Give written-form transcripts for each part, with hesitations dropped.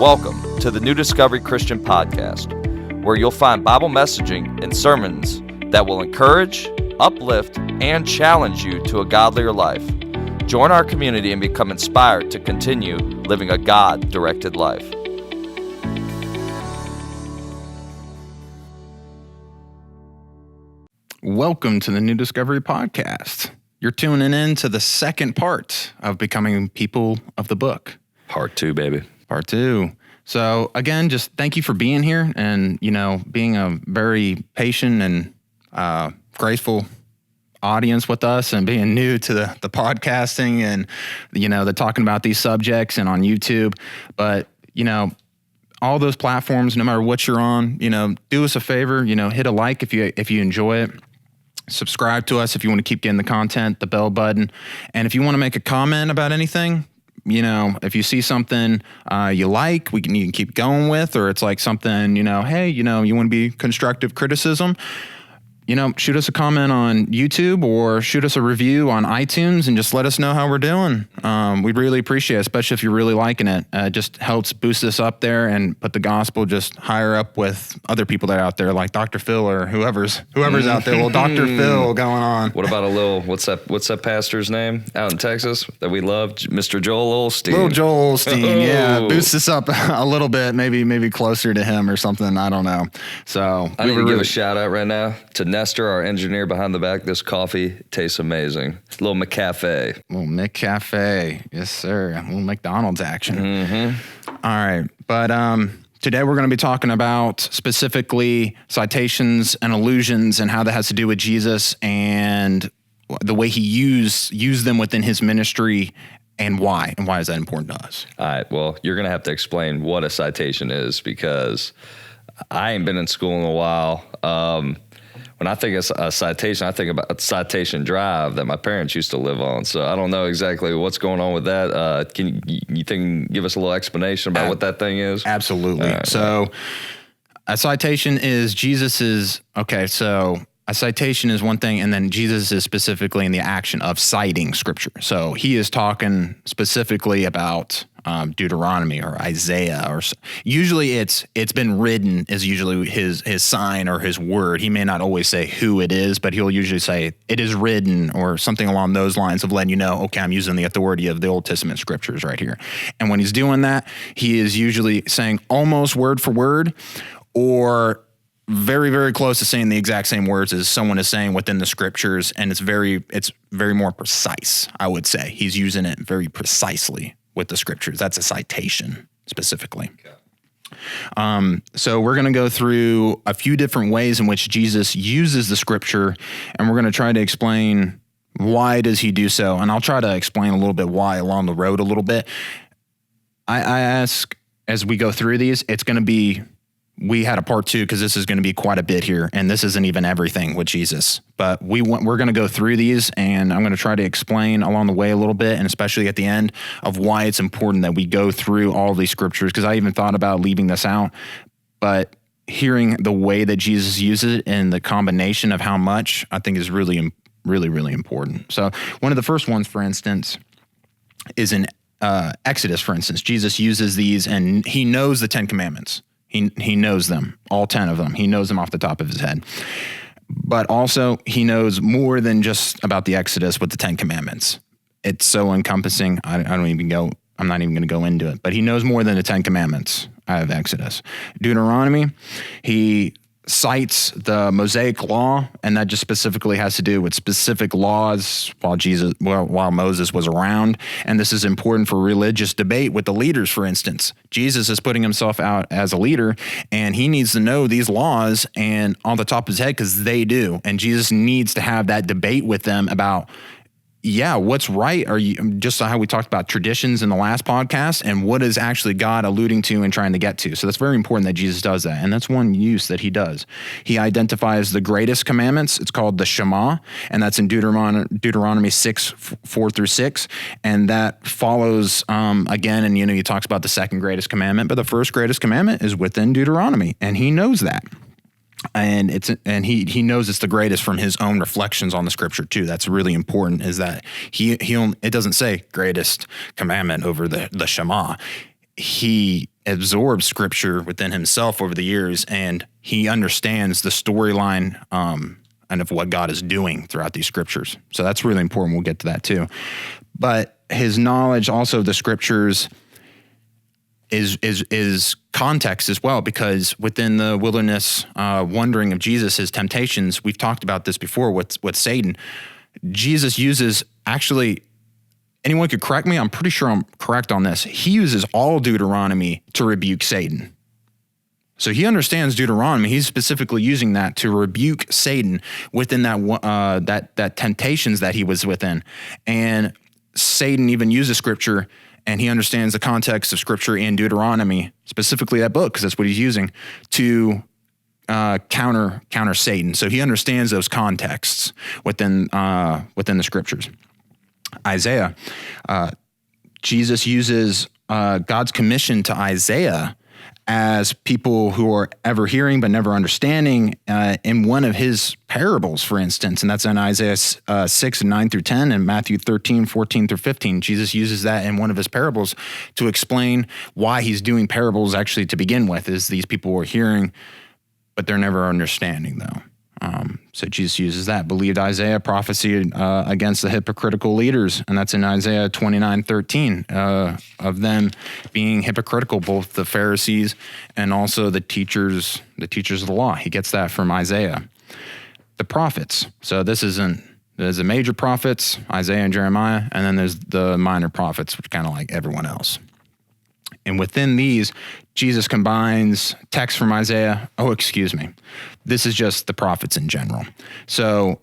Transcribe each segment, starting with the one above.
Welcome to the New Discovery Christian Podcast, where you'll find Bible messaging and sermons that will encourage, uplift, and challenge you to a godlier life. Join our community and become inspired to continue living a God-directed life. Welcome to the New Discovery Podcast. You're tuning in to the second part of becoming people of the book. Part 2, baby. Part 2. So again, just thank you for being here and, being a very patient and graceful audience with us and being new to the podcasting and, the talking about these subjects and on YouTube. But, all those platforms, no matter what you're on, do us a favor, hit a like if you enjoy it. Subscribe to us if you want to keep getting the content, the bell button. And if you want to make a comment about anything, if you see something you like, you can keep going with, or it's like something, hey, you want to be constructive criticism, shoot us a comment on YouTube or shoot us a review on iTunes and just let us know how we're doing. We'd really appreciate it, especially if you're really liking it. It just helps boost us up there and put the gospel just higher up with other people that are out there, like Dr. Phil or whoever's out there. Well, Dr. Phil going on. What about a little, what's that pastor's name out in Texas that we love? Mr. Joel Osteen. Little Joel Osteen, yeah. Boost us up a little bit, maybe closer to him or something. I don't know. So I need to give a shout out right now to Nestor, our engineer behind the back. This coffee tastes amazing. Little McCafe. Little McCafe. Yes, sir. A little McDonald's action. Mm-hmm. All right. But today we're going to be talking about specifically citations and allusions and how that has to do with Jesus and the way he used them within his ministry and why. And why is that important to us? All right. Well, you're going to have to explain what a citation is because I ain't been in school in a while. When I think of a citation, I think about Citation Drive that my parents used to live on. So I don't know exactly what's going on with that. Can you give us a little explanation about what that thing is? Absolutely. Right. So a citation is so a citation is one thing, and then Jesus is specifically in the action of citing Scripture. So he is talking specifically about Deuteronomy or Isaiah, or usually it's been written is usually his sign or his word. He may not always say who it is, but he'll usually say it is written or something along those lines of letting you know, okay, I'm using the authority of the Old Testament Scriptures right here. And when he's doing that, he is usually saying almost word for word or very, very close to saying the exact same words as someone is saying within the Scriptures, and it's very more precise, I would say. He's using it very precisely with the Scriptures. That's a citation specifically. Okay. So we're going to go through a few different ways in which Jesus uses the Scripture, and we're going to try to explain why does he do so, and I'll try to explain a little bit why along the road a little bit. I ask as we go through these, it's going to be, we had a part 2 because this is going to be quite a bit here, and this isn't even everything with Jesus. But we're going to go through these, and I'm going to try to explain along the way a little bit, and especially at the end of why it's important that we go through all these Scriptures, because I even thought about leaving this out. But hearing the way that Jesus uses it and the combination of how much, I think is really, really, really important. So one of the first ones, for instance, is in Exodus, for instance. Jesus uses these, and he knows the 10 Commandments. He knows them, all 10 of them. He knows them off the top of his head. But also, he knows more than just about the Exodus with the 10 Commandments. It's so encompassing. I'm not even going to go into it. But he knows more than the 10 Commandments out of Exodus. Deuteronomy, he cites the Mosaic law, and that just specifically has to do with specific laws while Moses was around. And this is important for religious debate with the leaders, for instance. Jesus is putting himself out as a leader, and he needs to know these laws and on the top of his head because they do. And Jesus needs to have that debate with them about, what's right? Are you just how we talked about traditions in the last podcast, and what is actually God alluding to and trying to get to? So that's very important that Jesus does that, and that's one use that he does. He identifies the greatest commandments. It's called the Shema, and that's in Deuteronomy 6, 4 through 6, and that follows again. And he talks about the second greatest commandment, but the first greatest commandment is within Deuteronomy, and he knows that. And he knows it's the greatest from his own reflections on the Scripture too. That's really important. Is that it doesn't say greatest commandment over the Shema. He absorbed scripture within himself over the years, and he understands the storyline and of what God is doing throughout these scriptures. So that's really important. We'll get to that too. But his knowledge also of the scriptures is context as well, because within the wilderness wandering of Jesus, his temptations, we've talked about this before with Satan. Jesus uses, actually, anyone could correct me, I'm pretty sure I'm correct on this. He uses all Deuteronomy to rebuke Satan. So he understands Deuteronomy. He's specifically using that to rebuke Satan within that temptations that he was within. And Satan even uses scripture, and he understands the context of scripture in Deuteronomy, specifically that book, because that's what he's using to counter Satan. So he understands those contexts within the scriptures. Isaiah, Jesus uses God's commission to Isaiah as people who are ever hearing but never understanding in one of his parables, for instance, and that's in Isaiah 6, 9 through 10, and Matthew 13, 14 through 15. Jesus uses that in one of his parables to explain why he's doing parables actually to begin with, is these people are hearing, but they're never understanding, though. So Jesus uses that. Believed Isaiah prophesied against the hypocritical leaders, and that's in Isaiah 29:13, of them being hypocritical, both the Pharisees and also the teachers of the law. He gets that from Isaiah. The prophets. So there's the major prophets, Isaiah and Jeremiah, and then there's the minor prophets, which kind of like everyone else. And within these, Jesus combines text from Isaiah. This is just the prophets in general. So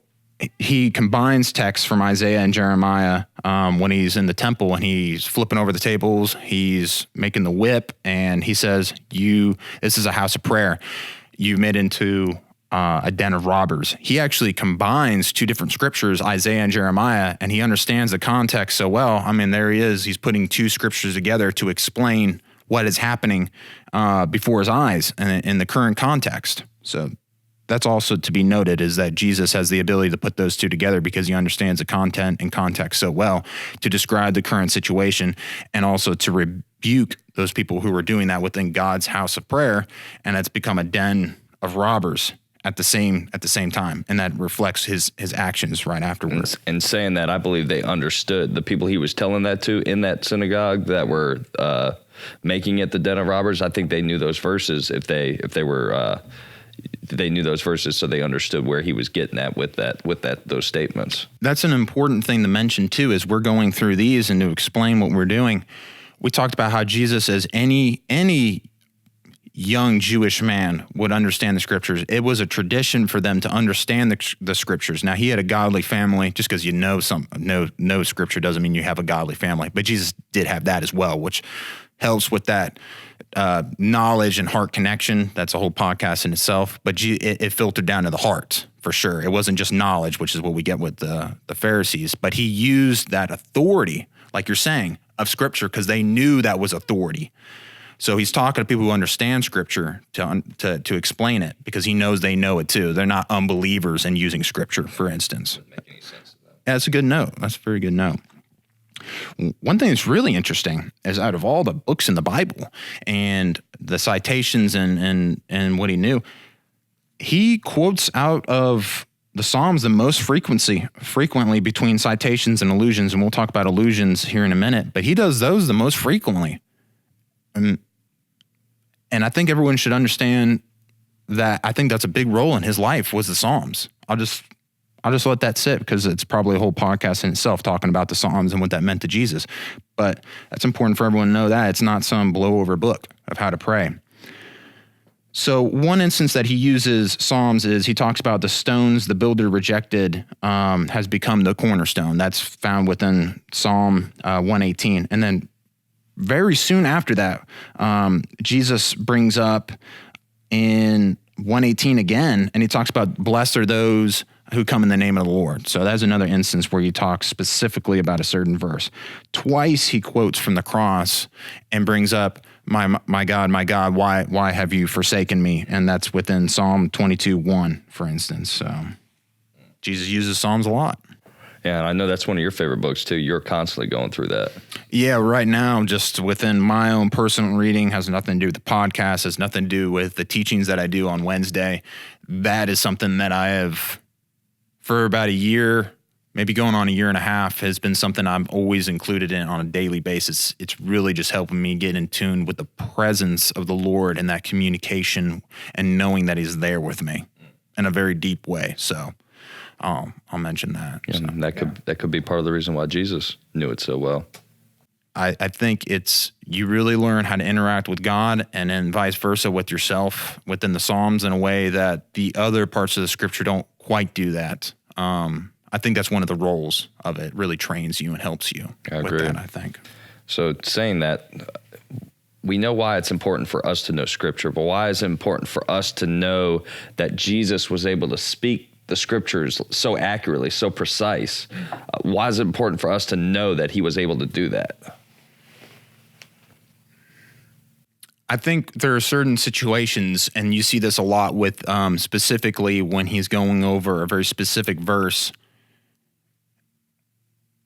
he combines text from Isaiah and Jeremiah when he's in the temple and he's flipping over the tables, he's making the whip, and he says, this is a house of prayer. You made into a den of robbers. He actually combines two different scriptures, Isaiah and Jeremiah, and he understands the context so well. I mean, there he is. He's putting two scriptures together to explain what is happening before his eyes and in the current context. So that's also to be noted, is that Jesus has the ability to put those two together because he understands the content and context so well to describe the current situation and also to rebuke those people who are doing that within God's house of prayer, and it's become a den of robbers at the same time, and that reflects his actions right afterwards. And saying that, I believe they understood, the people he was telling that to in that synagogue that were making it the den of robbers. I think they knew those verses they knew those verses, so they understood where he was getting at with those statements. That's an important thing to mention too, as we're going through these and to explain what we're doing. We talked about how Jesus, as any young Jewish man, would understand the scriptures. It was a tradition for them to understand the scriptures. Now, he had a godly family. Just because you know scripture doesn't mean you have a godly family. But Jesus did have that as well, which helps with that knowledge and heart connection. That's a whole podcast in itself. But it filtered down to the heart, for sure. It wasn't just knowledge, which is what we get with the Pharisees. But he used that authority, like you're saying, of scripture, because they knew that was authority. So he's talking to people who understand scripture to explain it, because he knows they know it too. They're not unbelievers in using scripture, for instance. Doesn't make any sense to them. Yeah, that's a good note. That's a very good note. One thing that's really interesting is, out of all the books in the Bible and the citations and what he knew, he quotes out of the Psalms the most frequently between citations and allusions, and we'll talk about allusions here in a minute, but he does those the most frequently. And I think everyone should understand that. I think that's a big role in his life, was the Psalms. I'll just let that sit, because it's probably a whole podcast in itself talking about the Psalms and what that meant to Jesus. But that's important for everyone to know that it's not some blow-over book of how to pray. So one instance that he uses Psalms is he talks about the stones the builder rejected has become the cornerstone. That's found within Psalm 118. And then very soon after that, Jesus brings up in 118 again, and he talks about blessed are those who come in the name of the Lord. So that's another instance where he talks specifically about a certain verse. Twice he quotes from the cross and brings up, my God, why have you forsaken me? And that's within Psalm 22:1, for instance. So Jesus uses Psalms a lot. Yeah, and I know that's one of your favorite books too. You're constantly going through that. Yeah, right now, just within my own personal reading, has nothing to do with the podcast, has nothing to do with the teachings that I do on Wednesday. That is something that I have, for about a year, maybe going on a year and a half, has been something I've always included in on a daily basis. It's really just helping me get in tune with the presence of the Lord and that communication and knowing that he's there with me in a very deep way. So I'll mention that. Yeah, so, that could be part of the reason why Jesus knew it so well. I think it's, you really learn how to interact with God and then vice versa with yourself within the Psalms in a way that the other parts of the scripture don't quite do that. I think that's one of the roles of it. Really trains you and helps you with that, I think. So saying that, we know why it's important for us to know scripture, but why is it important for us to know that Jesus was able to speak the scriptures so accurately, so precise? Why is it important for us to know that he was able to do that? I think there are certain situations, and you see this a lot with specifically when he's going over a very specific verse.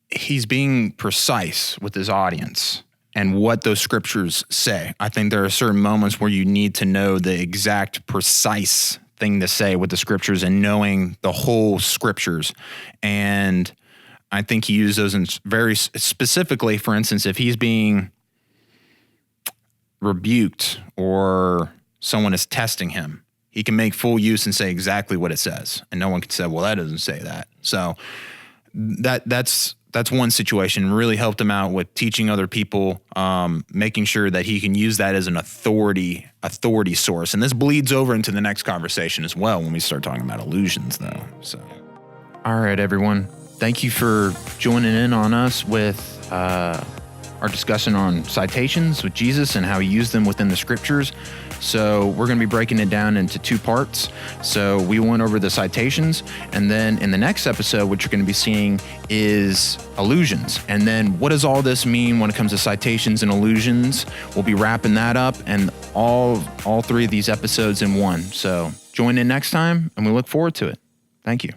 He's being precise with his audience and what those scriptures say. I think there are certain moments where you need to know the exact precise thing to say with the scriptures and knowing the whole scriptures. And I think he used those in very specifically. For instance, if he's being rebuked or someone is testing him, he can make full use and say exactly what it says. And no one can say, well, that doesn't say that. So that's one situation. Really helped him out with teaching other people, making sure that he can use that as an authority source. And this bleeds over into the next conversation as well when we start talking about allusions, though. So, all right, everyone. Thank you for joining in on us with our discussion on citations with Jesus and how he used them within the scriptures. So we're going to be breaking it down into two parts. So we went over the citations, and then in the next episode, what you're going to be seeing is allusions. And then what does all this mean when it comes to citations and allusions? We'll be wrapping that up, and all three of these episodes in one. So join in next time, and we look forward to it. Thank you.